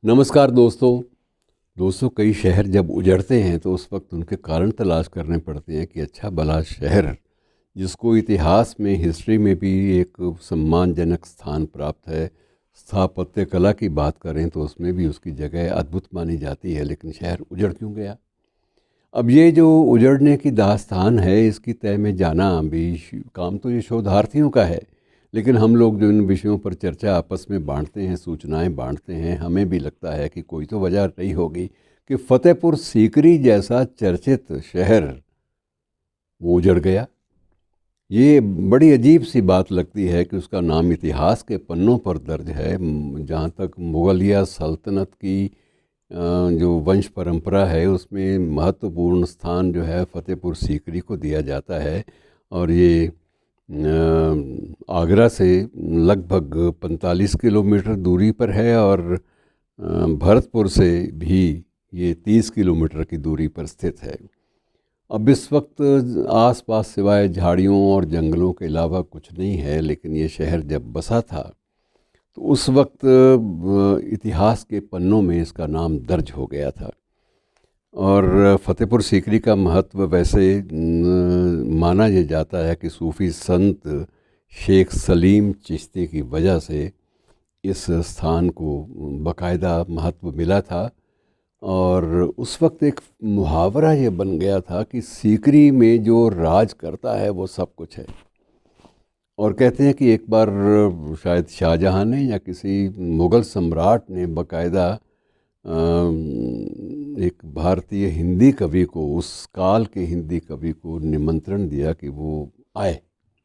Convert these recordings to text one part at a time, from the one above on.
नमस्कार दोस्तों कई शहर जब उजड़ते हैं तो उस वक्त उनके कारण तलाश करने पड़ते हैं कि अच्छा भला शहर जिसको इतिहास में हिस्ट्री में भी एक सम्मानजनक स्थान प्राप्त है, स्थापत्य कला की बात करें तो उसमें भी उसकी जगह अद्भुत मानी जाती है, लेकिन शहर उजड़ क्यों गया। अब ये जो उजड़ने की दास्तान है इसकी तय में जाना भी काम तो ये शोधार्थियों का है, लेकिन हम लोग जो इन विषयों पर चर्चा आपस में बांटते हैं, सूचनाएं बांटते हैं, हमें भी लगता है कि कोई तो वजह रही होगी कि फतेहपुर सीकरी जैसा चर्चित शहर वो उजड़ गया। ये बड़ी अजीब सी बात लगती है कि उसका नाम इतिहास के पन्नों पर दर्ज है। जहाँ तक मुगलिया सल्तनत की जो वंश परंपरा है उसमें महत्वपूर्ण स्थान जो है फतेहपुर सीकरी को दिया जाता है, और ये आगरा से लगभग 45 किलोमीटर दूरी पर है, और भरतपुर से भी ये 30 किलोमीटर की दूरी पर स्थित है। अब इस वक्त आसपास सिवाय झाड़ियों और जंगलों के अलावा कुछ नहीं है, लेकिन ये शहर जब बसा था तो उस वक्त इतिहास के पन्नों में इसका नाम दर्ज हो गया था। और फतेहपुर सीकरी का महत्व वैसे माना ये जाता है कि सूफ़ी संत शेख सलीम चिश्ती की वजह से इस स्थान को बाकायदा महत्व मिला था। और उस वक्त एक मुहावरा ये बन गया था कि सीकरी में जो राज करता है वो सब कुछ है। और कहते हैं कि एक बार शायद शाहजहां ने या किसी मुग़ल सम्राट ने बाकायदा एक भारतीय हिंदी कवि को, उस काल के हिंदी कवि को निमंत्रण दिया कि वो आए,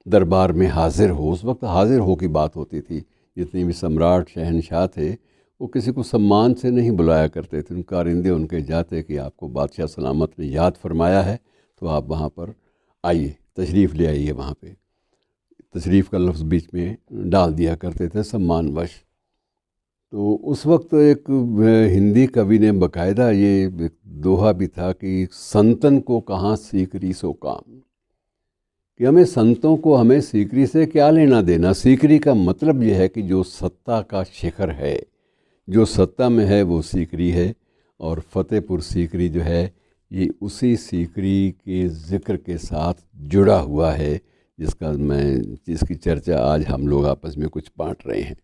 दरबार में हाजिर हो। उस वक्त हाजिर हो की बात होती थी। जितने भी सम्राट शहनशाह थे वो किसी को सम्मान से नहीं बुलाया करते थे, उनके कारिंदे उनके जाते कि आपको बादशाह सलामत ने याद फरमाया है तो आप वहाँ पर आइए, तशरीफ़ ले आइए। वहाँ पे तशरीफ़ का लफ्ज़ बीच में डाल दिया करते थे सम्मानवश। तो उस वक्त एक हिंदी कवि ने बाकायदा ये दोहा भी था कि संतन को कहाँ सीकरी सो काम, कि हमें संतों को हमें सीकरी से क्या लेना देना। सीकरी का मतलब यह है कि जो सत्ता का शिखर है, जो सत्ता में है वो सीकरी है, और फतेहपुर सीकरी जो है ये उसी सीकरी के ज़िक्र के साथ जुड़ा हुआ है जिसकी चर्चा आज हम लोग आपस में कुछ बांट रहे हैं।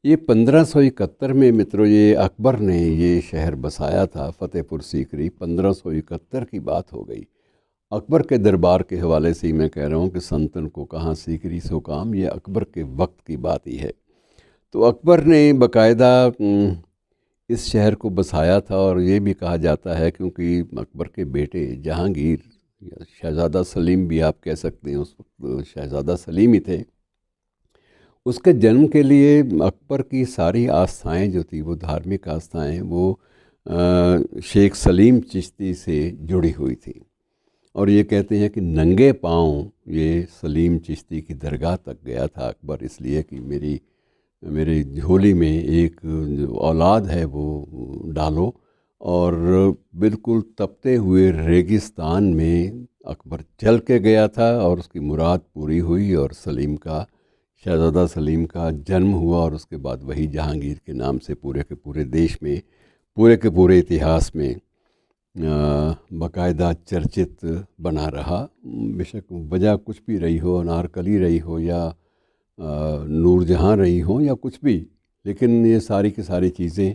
ये 1571 में मित्रों ये अकबर ने ये शहर बसाया था फतेहपुर सीकरी। 1571 की बात हो गई। अकबर के दरबार के हवाले से ही मैं कह रहा हूँ कि संतन को कहाँ सीकरी सो काम, ये अकबर के वक्त की बात ही है। तो अकबर ने बाकायदा इस शहर को बसाया था, और ये भी कहा जाता है क्योंकि अकबर के बेटे जहांगीर या शहज़ादा सलीम भी आप कह सकते हैं, उस वक्त शहज़ादा सलीम ही थे, उसके जन्म के लिए अकबर की सारी आस्थाएं जो थी वो धार्मिक आस्थाएं वो शेख सलीम चिश्ती से जुड़ी हुई थी। और ये कहते हैं कि नंगे पाँव ये सलीम चिश्ती की दरगाह तक गया था अकबर, इसलिए कि मेरी झोली में एक जो औलाद है वो डालो। और बिल्कुल तपते हुए रेगिस्तान में अकबर चल के गया था और उसकी मुराद पूरी हुई, और शहज़ादा सलीम का जन्म हुआ, और उसके बाद वही जहांगीर के नाम से पूरे के पूरे देश में, पूरे के पूरे इतिहास में बाकायदा चर्चित बना रहा। बेशक वजह कुछ भी रही हो, अनारकली रही हो या नूरजहाँ रही हो या कुछ भी, लेकिन ये सारी की सारी चीज़ें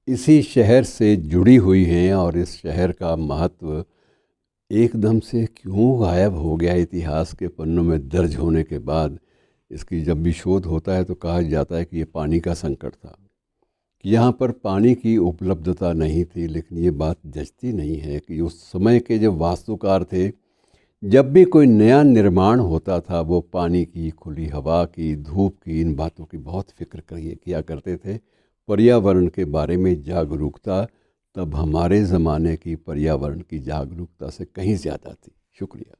इसी शहर से जुड़ी हुई हैं। और इस शहर का महत्व एकदम से क्यों गायब हो गया इतिहास के पन्नों में दर्ज होने के बाद, इसकी जब भी शोध होता है तो कहा जाता है कि ये पानी का संकट था, कि यहाँ पर पानी की उपलब्धता नहीं थी। लेकिन ये बात जचती नहीं है कि उस समय के जो वास्तुकार थे, जब भी कोई नया निर्माण होता था वो पानी की, खुली हवा की, धूप की, इन बातों की बहुत फिक्र किया करते थे। पर्यावरण के बारे में जागरूकता तब हमारे ज़माने की पर्यावरण की जागरूकता से कहीं ज़्यादा थी। शुक्रिया।